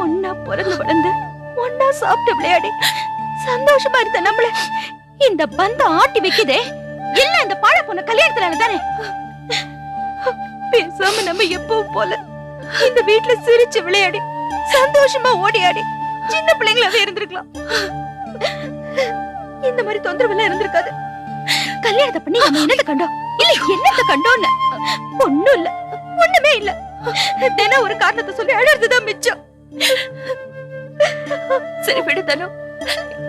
ஒன்னா பிறந்து வளர்ந்து ஒன்னா சாப்பிட்டு விளையாடி சந்தோஷமா இருந்த நம்மள இந்த பந்தம் ஆட்டி வைக்குதே, இல்ல இந்த பாழ பொண்ணு கல்யாணத்துல தானே. பேசாம நம்ம எப்பவும் போல இந்த வீட்டுல சிரிச்சு விளையாடி சந்தோஷமா ஓடியாடி சின்ன பிள்ளைங்களாவே இருந்திருக்கலாம். இந்த மாதிரி தொந்தரவு எல்லாம் இருந்திருக்காது. கல்யாணத்தை பண்ணி நம்ம என்னத்தை கண்டோம், இல்ல என்னத்தை கண்டோம்னு ஒண்ணும் இல்ல, ஒண்ணுமே இல்ல. தினம் ஒரு காரணத்தை சொல்லி அழறதுதான் மிச்சம். சரி விடு தனு,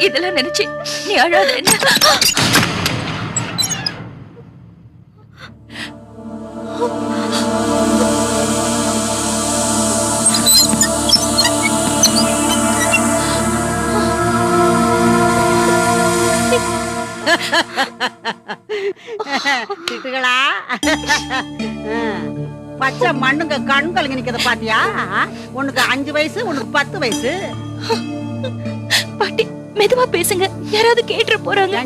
இதெல்லாம் நினைச்சு நீ அழாத. என்ன திட்டுகளா பச்சை மண்ணுங்க கண் கலங்கி நிக்கிறத பாத்தியா? உனக்கு 5 வயசு, உனக்கு 10 வயசு. பாட்டி மெதுவா பேசுங்க, யாராவது கேட்டு போறாங்க.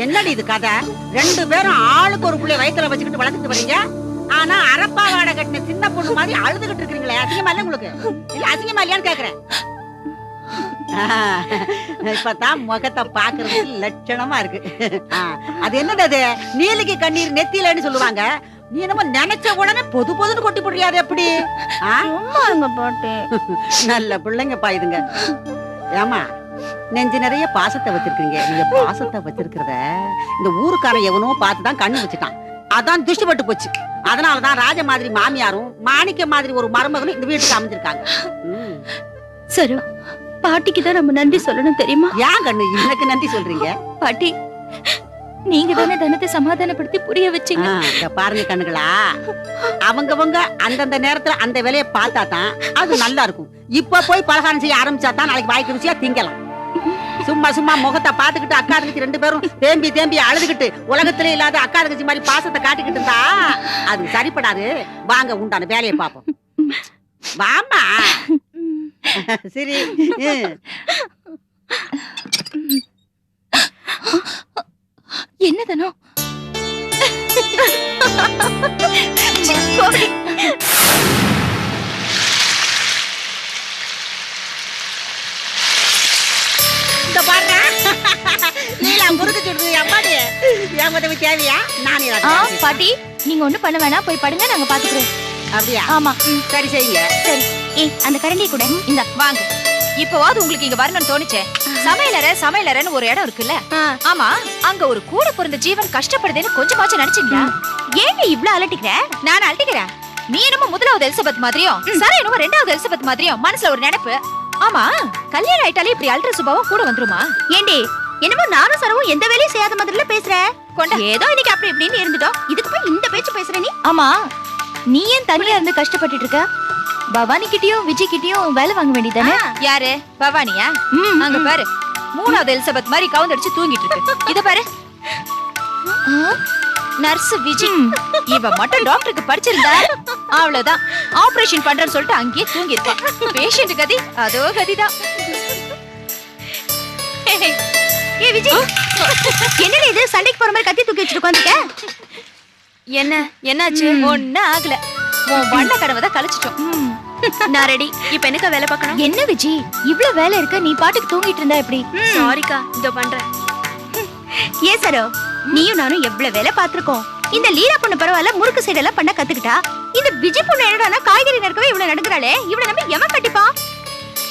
என்னடி இது கதை? 2 பேரும் ஆளுக்கு ஒரு புள்ளைய வயித்துல வச்சுக்கிட்டு வளர்த்துட்டு வரீங்க. ஆனா அரப்பா வாடகை கட்டின சின்ன பொண்ணு மாதிரி அழுதுகிட்டு இருக்கீங்களே, அதிகமா இல்ல உங்களுக்கு? இல்ல அதிகமா இல்லையான்னு கேக்குறேன். இப்பதான் முகத்தை பாக்குறதுக்கு லட்சணமா இருக்கு. அது என்னது, அது நீலிக்கு கண்ணீர் நெத்திலன்னு சொல்லுவாங்க. நீ என்னமோ நினைச்ச உடனே பொது பொதுன்னு கொட்டி போடுறியாது எப்படி? பாட்டு நல்ல பிள்ளைங்க பாயுதுங்க. ஏமா நெஞ்சு நிறைய பாசத்தை வச்சிருக்கீங்க. நீங்க பாசத்தை வச்சிருக்கிறத இந்த ஊருக்காரன் எவனோ பார்த்துதான் கண்ணு வச்சுட்டான். அதான் துஷ்டப்பட்டு போச்சு. அதனாலதான் ராஜ மாதிரி மாமியாரும் மாணிக்க மாதிரி ஒரு மருமகனும் இந்த வீட்டுக்கு அமைஞ்சிருக்காங்க. சரி, பாட்டிக்கு தான் நம்ம நன்றி சொல்லணும் தெரியுமா? ஏன் கண்ணு எனக்கு நன்றி சொல்றீங்க? பாட்டி நீங்க தானே தனத்தை சமாதானப்படுத்தி புரிய வச்சீங்க. பாருங்க கண்ணுகளா, அவங்கவங்க அந்தந்த நேரத்துல அந்த வேலையை பார்த்தா தான் அது நல்லா இருக்கும். இப்ப போய் பலகாரம் செய்ய ஆரம்பிச்சா தான் நாளைக்கு வாய்க்கு ருசியா திங்கலாம். சும்மா சும்மா முகத்தை பாத்துக்கிட்டு அக்கா தங்கச்சி 2 பேரும் தேம்பி தேம்பி அழுதுகிட்டு உலகத்திலே இல்லாத அக்கா தங்கச்சி மாதிரி பாசத்தை காட்டிக்கிட்டு இருந்தா அது சரிப்படாது. வாங்க உண்டான வேலையை பார்ப்போம். வாமா. சரி. என்னதனோ இந்த பாருங்க, நீலா முறுக்கு சுடுது. அம்மாடி என் உதவி தேவையா? நானே பாட்டி நீங்க ஒண்ணு பண்ண வேணாம், போய் படுங்க, நாங்க பாத்துக்கிறோம். அப்படியா? ஆமா சரி செய்யுங்க. சரி, அந்த கரண்டி கூட இந்த வாங்க. இப்பவாவது உங்களுக்கு இங்க வரணும்னு தோணுச்சே. சமையலறைன்னு ஒரு இடம் இருக்குல்ல, ஆமா, அங்க ஒரு கூட பிறந்த ஜீவன் கஷ்டப்படுதுன்னு கொஞ்சமாச்சும் நினைச்சீங்களா? ஏன் இவ்ளோ அலட்டிக்கிற? நான் அழட்டிக்கிறேன். நீ என்னமோ 1வது எலிசபெத் மாதிரியும் சரி என்னமோ 2வது எலிசபெத் மாதிரியும் மனசுல ஒரு நினைப்பு. ஆமா, கல்யாணம் ஆயிட்டாலே இப்படி அல்ட்ர சுபாவம் கூட வந்துருமா? ஏண்டி என்னமோ நானும் சரவும் எந்த வேலையும் செய்யாத மாதிரில பேசுற. ஏதோ இன்னைக்கு அப்படி இப்படின்னு இருந்துட்டோம், இதுக்கு போய் இந்த பேச்சு பேசுற நீ? ஆமா, நீ ஏன் தனியா இருந்து கஷ்டப்பட்டுட்டு இருக்க? பவானி கிட்டயும் விஜய் கிட்டயும் வேலை வாங்க வேண்டியதானே? யாரு பவானியா? அங்க பாரு, 3வது எலிசபெத் மாதிரி கவுந்தடிச்சு தூங்கிட்டு இருக்கு. இத பாரு, நர்ஸ் விஜய். இவ மட்டும் டாக்டருக்கு படிச்சிருந்தா அவ்வளவுதான், ஆபரேஷன் பண்றேன்னு சொல்லிட்டு அங்கேயே தூங்கி இருப்பா. பேஷண்ட் கதி அதோ கதிதான். ஏ விஜய், என்னடா இது சண்டைக்கு போற மாதிரி கத்தி தூக்கி வச்சிட்டு உட்கார்ந்திருக்க? என்னாச்சு? ஒண்ணு ஆகல, உன் வண்ண கனவை தான் கழிச்சிட்டோம். நான் ரெடி. இப்ப எனக்கு வேலை பார்க்கணும். என்ன விஜய் இவ்ளோ வேலை இருக்க, நீ பாட்டுக்கு தூங்கிட்டு இருந்தா எப்படி? சாரிக்கா, இதோ பண்றேன். ஏ சரோ, நீயும் நானும் எவ்வளவு வேலை பாத்துருக்கோம். இந்த லீலா பொண்ணு பரவாயில்ல, முறுக்கு சைடு எல்லாம் பண்ண கத்துக்கிட்டா. இந்த விஜய் பொண்ணு என்னடானா காய்கறி நறுக்கவே இவ்வளவு நடுங்குறாளே, இவ்வளவு நம்ம எவன் கட்டிப்பா?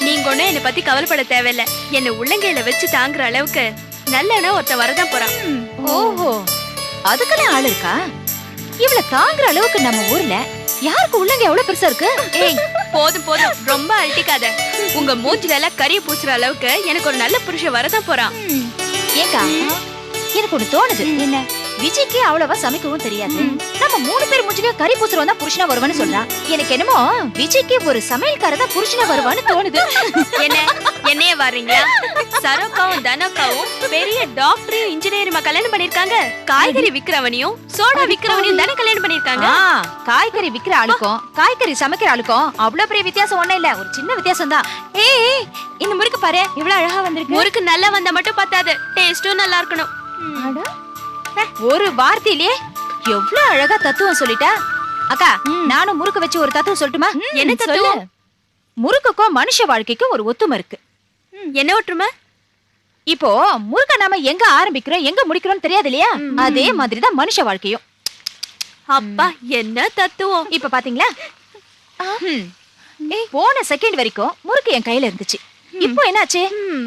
நீங்க ஒண்ணு என்ன பத்தி கவலைப்பட தேவையில்ல. என்ன உள்ளங்கையில வச்சு தாங்குற அளவுக்கு நல்ல ஒருத்த வரதான் போறான். ஓஹோ, அதுக்குன்னு ஆள் இருக்கா? இவ்வளவு தாங்குற அளவுக்கு நம்ம ஊர்ல யாருக்கு உள்ளங்க எவ்வளவு பெருசா இருக்கு? ஏய் போதும் போதும், ரொம்ப அழட்டிக்காத. உங்க மூஞ்சில எல்லாம் கரிய பூசுற அளவுக்கு எனக்கு ஒரு நல்ல புருஷன் வரதான் போறான். ஏக்கா, எனக்கு ஒண்ணு தோணுது. என்ன? விஜய்க்கு அவ்வளவா சமைக்கவும் தெரியாது. நம்ம 3 பேர் மூஞ்சில கறி பூசுறவன் தான் புருஷனா வருவான்னு சொல்றா. எனக்கு என்னமோ விஜய்க்கு ஒரு சமையல்காரர் தான் புருஷனா வருவான்னு தோணுது. என்னைய வர்றீங்களா? சரோக்காவும் தனக்காவும் பெரிய டாக்டர் இன்ஜினியர் கல்யாணம் பண்ணிருக்காங்க. காய்கறி விக்கிறவனையும் சோடா விக்கிறவனையும் தானே கல்யாணம் பண்ணிருக்காங்க. காய்கறி விக்கிற ஆளுக்கும் காய்கறி சமைக்கிற ஆளுக்கும் அவ்வளவு பெரிய வித்தியாசம் ஒண்ணும் இல்ல, ஒரு சின்ன வித்தியாசம் தான். ஏய், இந்த முறுக்கு பாரு இவ்வளவு அழகா வந்திருக்கு. முறுக்கு நல்லா வந்தா மட்டும் பத்தாது, டேஸ்டும் நல்லா இருக்கணும். ஒரு வார்த்தையிலே எவ்வளவு அழகா தத்துவம் சொல்லிட்டா. அக்கா, நானும் முறுக்கு வச்சு ஒரு தத்துவம் சொல்லட்டுமா? என்ன தத்துவம்? முறுக்குக்கும் மனுஷ வாழ்க்கைக்கும் ஒரு ஒத்துமை இருக்கு. என்ன ஒற்றுமை? இப்போ முறுக்க நாம எங்க ஆரம்பிக்கிறோம் எங்க முடிக்கிறோம் தெரியாது இல்லையா? அதே மாதிரிதான் மனுஷ வாழ்க்கையும். அப்பா என்ன தத்துவம்! இப்ப பாத்தீங்களா? போன செகண்ட் வரைக்கும் முறுக்கு என் கையில இருந்துச்சு. இப்போ என்னாச்சு?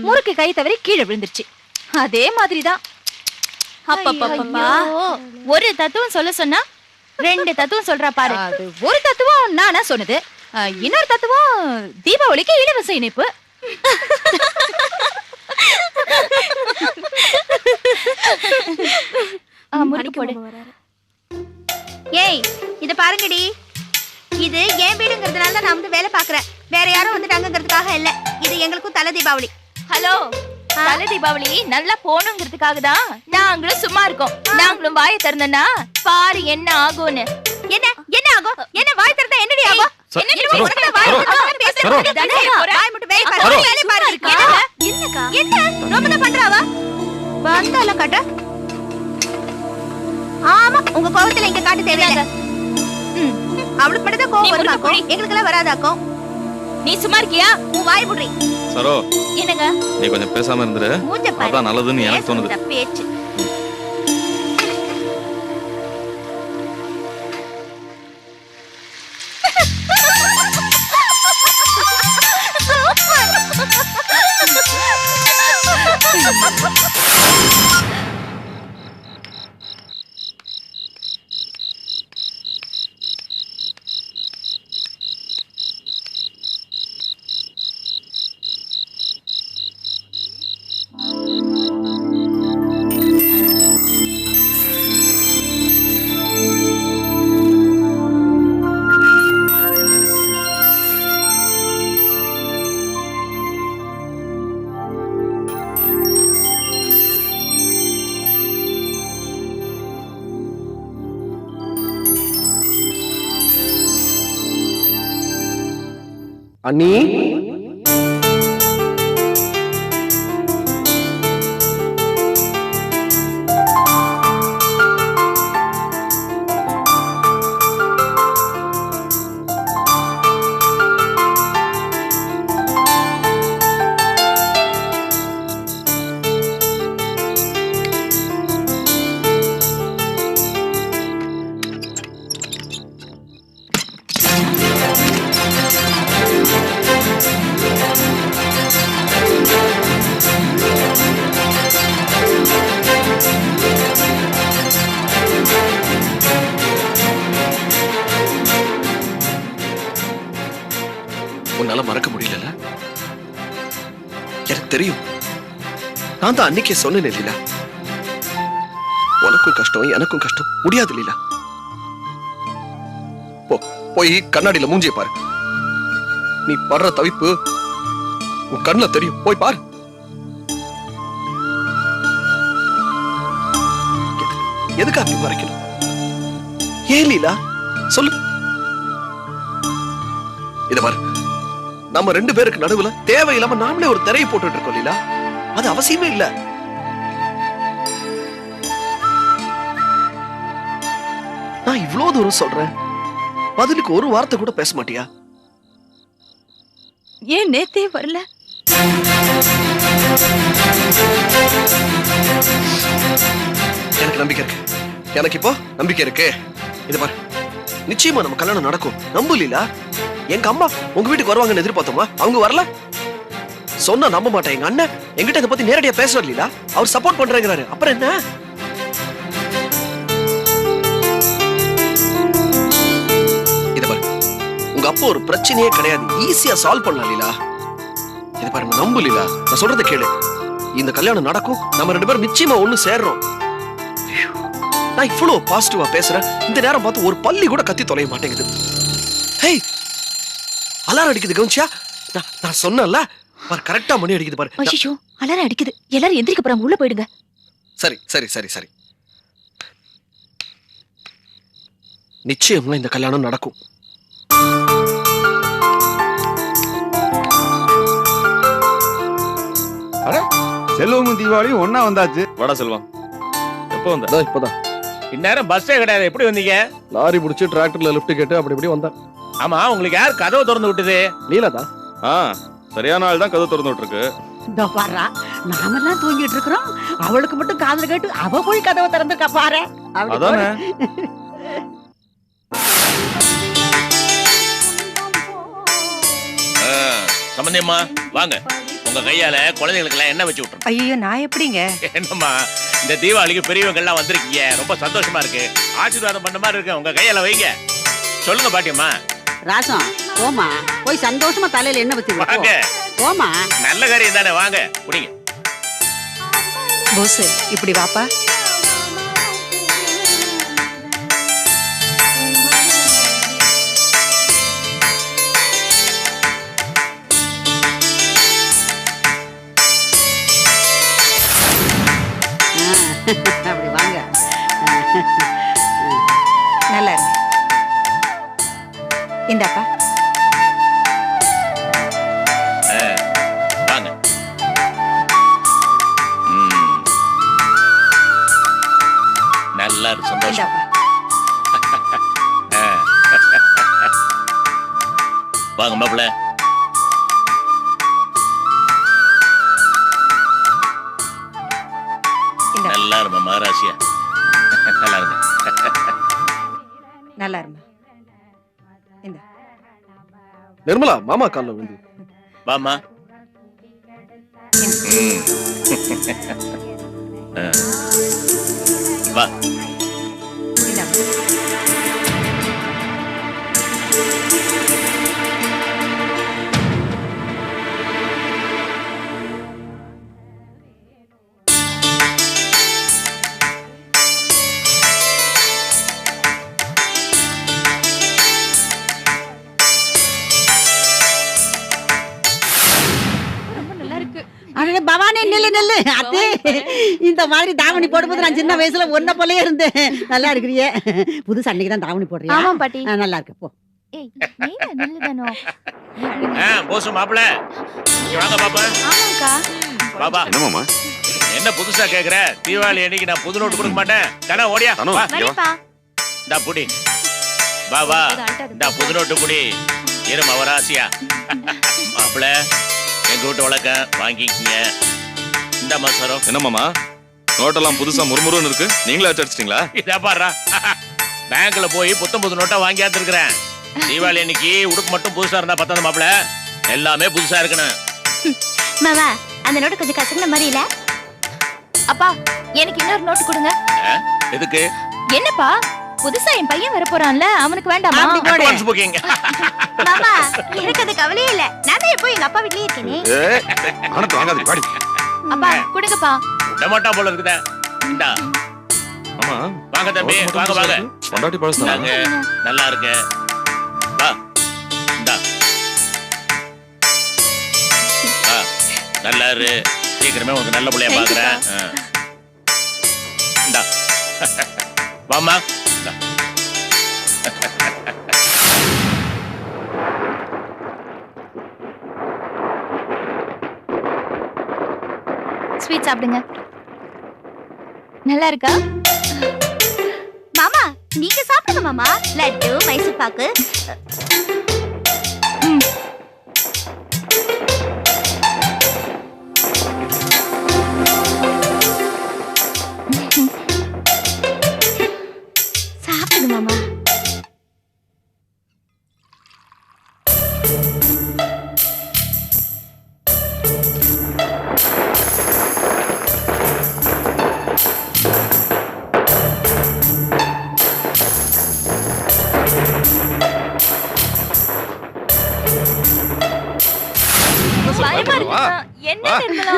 முறுக்கு கை தவறி கீழே விழுந்துருச்சு. அதே மாதிரிதான். அப்பப்பா, ஒரு தத்துவம் சொல்ல சொன்னா 2 தத்துவம் சொல்றா பாரு. ஒரு தத்துவம் நானா சொன்னது, இன்னொரு தத்துவம் தீபாவளிக்கு இலவச இணைப்பு. ஏய், இத பாருங்கடி. இது என் வீடுங்கிறதுனால தான் நான் வந்து வேலை பாக்குறேன். வேற யாரும் வந்துட்டாங்கிறதுக்காக இல்ல. இது எங்களுக்கும் தலை தீபாவளி. ஹலோ, தலை தீபாவளி நல்லா போகணுங்கிறதுக்காக தான் நாங்களும் சும்மா இருக்கோம். நாங்களும் வாயை திறந்தனா பாரு என்ன ஆகும்னு. என்ன என்ன ஆகும்? என்ன வாய் திறந்தா என்னடி ஆகும்? ஆமா, உங்க கோவத்துல இங்க காட்டு தேவையில்லை. அவளுக்கு மட்டும் தான் கோவம் வருமாக்கும், எங்களுக்கு எல்லாம் வராதாக்கும். நீ சும்மா இருக்கியா? உன் வாய் புடுறி. சரோ, என்னங்க? நீ கொஞ்சம் பேசாம இருந்துரு. அதான் நல்லதுன்னு எனக்கு தோணுது. பேச்சு. அண்ணி, உன்னால மறக்க முடியல. எனக்கு தெரியும். நான் தான் அன்னைக்கே சொன்னேன் லீலா, உனக்கும் கஷ்டம் எனக்கும் கஷ்டம், முடியாது லீலா. போய் கண்ணாடியில மூஞ்சிய பாரு. நீ படுற தவிப்பு உன் கண்ணுல தெரியும். போய் பாரு. எதுக்கு அப்படி மறைக்கணும்? ஏன் லீலா சொல்லு. இத பாரு, நம்ம 2 பேருக்கு நடுவுல தேவையில்லாம நாமளே ஒரு திரையை போட்டுட்டு இருக்கோம் லீலா. அது அவசியமே இல்ல. நான் இவ்வளவு தூரம் சொல்றேன், பதிலுக்கு ஒரு வார்த்தை கூட பேச மாட்டியா? ஏன் நேத்தே வரல? எனக்கு நம்பிக்கை இருக்கு. எனக்கு இப்போ நம்பிக்கை இருக்கு. இது பாரு, நிச்சயமா நம்ம கல்யாணம் நடக்கும். நம்பு லீலா. எங்க அம்மா உங்க வீட்டுக்கு வருவாங்கன்னு எதிர்பார்த்தோமா? அவங்க வரல. சொன்னா நம்ப மாட்டேன். எங்க அண்ணன் என்கிட்ட இதை பத்தி நேரடியா பேசுறாரு லீலா. அவர் சப்போர்ட் பண்றேங்கிறாரு. அப்புறம் என்ன? இது பாரு, உங்க அப்பா ஒரு பிரச்சனையே கிடையாது, ஈஸியா சால்வ் பண்ணலாம் லீலா. இது பாருங்க, நம்பு லீலா. நான் சொல்றதை கேளு. இந்த கல்யாணம் நடக்கும். நம்ம 2 பேரும் நிச்சயமா ஒண்ணு சேர்றோம். நான் இவ்வளவு பாசிட்டிவா பேசுறேன், இந்த நேரம் பார்த்து ஒரு பள்ளி கூட கத்தி தொலைய மாட்டேங்குது. ஹேய், அலாரம் அடிக்குது, கவுன்சியா? நான் சொன்னேன்ல, பாரு கரெக்டா மணி அடிக்குது பாரு. ஐயோ, அலாரம் அடிக்குது. எல்லாரும் எந்திரிக்க போறாங்க, உள்ள போயிடுங்க. சரி சரி சரி சரி, நிச்சயமா இந்த கல்யாணம் நடக்கும். செல்வமும் தீபாவளியும் ஒன்னா வந்தாச்சு. வாடா செல்வம், எப்போ வந்த? இப்பதான். இந்நேரம் பஸ்ஸே கிடையாது, எப்படி வந்தீங்க? லாரி பிடிச்சி டிராக்டர்ல லிஃப்ட் கேட்டு அப்படி இப்படி வந்தேன். ஆமா, உங்களுக்கு யார் கதவை திறந்து விட்டது? லீலா தான். சரியான ஆள் தான் கதவு திறந்து விட்டுருக்கு. இதோ பாரு, நாமெல்லாம் தூங்கிட்டு இருக்கிறோம், அவளுக்கு மட்டும் காதுல கேட்டு அவ போய் கதவை திறந்துருக்கா பாரு. அப்படி அதானே. சம்பந்தியம்மா வாங்க, உங்க கையால குழந்தைகளுக்கு எல்லாம் என்ன வச்சு விட்டுருங்க. ஐயோ நான் எப்படிங்க? என்னம்மா இந்த தீபாவளிக்கு பெரியவங்க எல்லாம் வந்திருக்கீங்க, ரொம்ப சந்தோஷமா இருக்கு. ஆசீர்வாதம் பண்ண மாதிரி இருக்கு, உங்க கையால வைங்க. சொல்லுங்க பாட்டியம்மா. ராசம் போமா, போய் சந்தோஷமா தலையில என்ன வச்சு வாங்க, போமா. நல்ல காரியம் தானே, வாங்க குடிங்க. போஸ் இப்படி வாப்பா. அப்படி வாங்க. நல்லா இருக்கு. இந்தாப்பா. வாங்க. நல்லா இருக்கு, சந்தோஷம். இந்தாப்பா. வாங்க மாப்பிள்ள. இந்தா. நல்லா இருமா மகாராசியா. நல்லா இருக்கு. நல்லா இருமா. இந்த நிர்மலா மாமா கால்ல விழுந்து. வாமா. வா. இந்தாப்பா. அடடே பவானி, நெல்லு நெல்லு. அது இந்த மாதிரி தாவணி போடும்போது நான் சின்ன வயசுல ஒன்ன போலயே இருந்தேன். நல்லா இருக்கிறியே. புதுசு அன்னைக்கு தான் தாவணி போடுறியா? ஆமா பாட்டி. நல்லா இருக்கு போ. ஏய் நீங்க நில்லுதானோ? போசு மாப்பிள்ள, இங்க வாங்க பாப்பா. ஆமாக்கா. பாப்பா என்னமாமா? என்ன புதுசா கேக்குற? தீபாவளி அன்னைக்கு நான் புது நோட்டு கொடுக்க மாட்டேன். தானே ஓடியா. தனு, வா. இங்க வா. வரேன்ப்பா. இந்தா புடி. வா வா. இந்த புது நோட்டு புடி. இரு மவராசியா. மாப்பிள்ள எங்க வீட்டு வழக்க வாங்கிக்கங்க. இந்த மசரம் என்னமாமா நோட்டெல்லாம் புதுசா முறுமுறுன்னு இருக்கு, நீங்களே அடிச்சிட்டீங்களா? இதா பாடுறா. பேங்க்ல போய் புது நோட்டா வாங்கியாத்து இருக்கிறேன். தீபாவளி அன்னைக்கு உடுப்பு மட்டும் புதுசா இருந்தா பத்தாது மாப்பிள்ள, எல்லாமே புதுசா இருக்கணும். மாமா அந்த நோட்டு கொஞ்சம் கசங்கின மாதிரி இல்ல? அப்பா எனக்கு இன்னொரு நோட்டு கொடுங்க. எதுக்கு? என்னப்பா புதுசா என் பையன் வர போறான்ல, அவனுக்கு வேண்டாமா? அப்படி போடு. Advance booking. மாமா எனக்கு அது கவலையே இல்ல, நான் தான் எப்போ எங்க அப்பா வீட்லயே இருக்கேனே. ஆனத்து வாங்காதீங்க, வாடி. அப்பா கொடுங்கப்பா. விட மாட்டா போல இருக்குதா. இந்தா ஆமா வாங்க தம்பி, வாங்க வாங்க. பொண்டாட்டி பழசுதானா? நாங்க நல்லா இருக்கு. வா. இந்தா. வா. நல்லா இரு. சீக்கிரமே உனக்கு நல்ல பிள்ளையா பாக்குறேன். இந்தா. வாமா. இந்தா. ஸ்வீட் சாப்பிடுங்க. நல்லா இருக்கா? மாமா நீங்க சாப்பிடுங்க மாமா. லட்டு, மைசூர் பாக்கு. சாப்பிடுங்க மாமா. பயமா இருக்குமா? என்ன வா. நிர்மலா?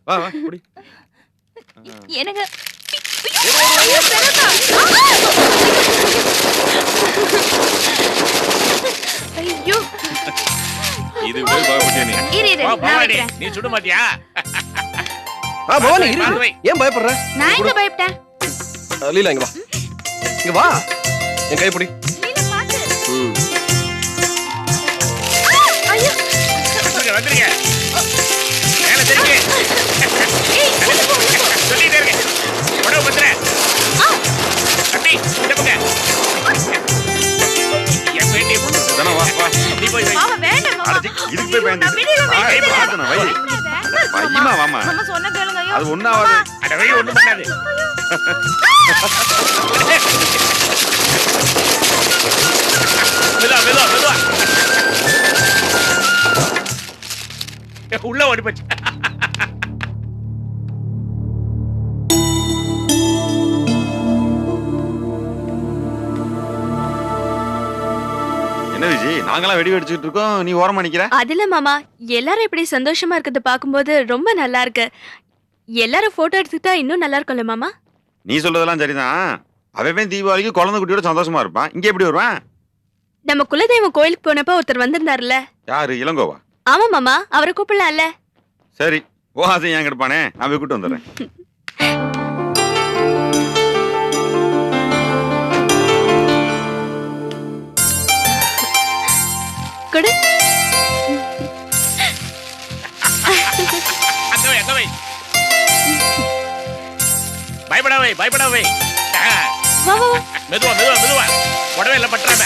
வா வா குடி. எனக்கு ஐயோ இது போய் பாப்பட்டியா நீ? இரு இரு வா நான் பவானி, வைக்கிறேன். நீ சுட மாட்டியா? பவானி இரு. வாங்க வை. ஏன் பயப்படுற? நான் எங்க பயப்பட்டேன்? லீலா இங்க வா. இங்க வா. என் கை பிடி. லீலா பாத்து. ம். ஐயோ வந்துருங்க, வந்துருங்க. மேல தெரியுங்க. சொல்லிட்டே இருங்க. உடம்பு பத்துறேன். தம்பி, இந்த பக்கம். என் பேட்டியை போட்டு. தானே வா வா. நீ போய் வை. மாமா வேண்டாம் மாமா. இதுக்கு போய் பயந்து பாத்தன வை வைமா வாமா நம்ம சொன்ன கேளுங்க ஐயோ அது ஒண்ணாவது அட வை ஒண்ணும் பண்ணாது மெதுவா மெதுவா மெதுவா உள்ள ஓடி போச்சு என்ன விஜய் நாங்களாம் வெடி வெடிச்சிட்டு இருக்கோம் நீ ஓரமா நிக்கிற அதுல மாமா எல்லாரும் இப்படி சந்தோஷமா இருக்கிறத பாக்கும்போது ரொம்ப நல்லா இருக்கு. எல்லாரும் போட்டோ எடுத்துக்கிட்டா இன்னும் நல்லா இருக்கும்ல மாமா? நீ சொல்றதெல்லாம் சரிதான் அவன் தீபாவளிக்கு குழந்தை குட்டியோட சந்தோஷமா இருப்பான் இங்க எப்படி வருவான் நம்ம குலதெய்வம் கோயிலுக்கு போனப்ப ஒருத்தர் வந்திருந்தாருல. யாரு இளங்கோவா ஆமா மாமா, அவரை கூப்பிடலாம்ல. சரி ஓ அதை ஏன் கிடப்பானே நான் போய் கூட்டு வந்துடுறேன் கொடு. அங்க வை பயப்படாவை பயப்படாவை வா வா வா. மெதுவா மெதுவா மெதுவா உடவே இல்லை பட்டுறாம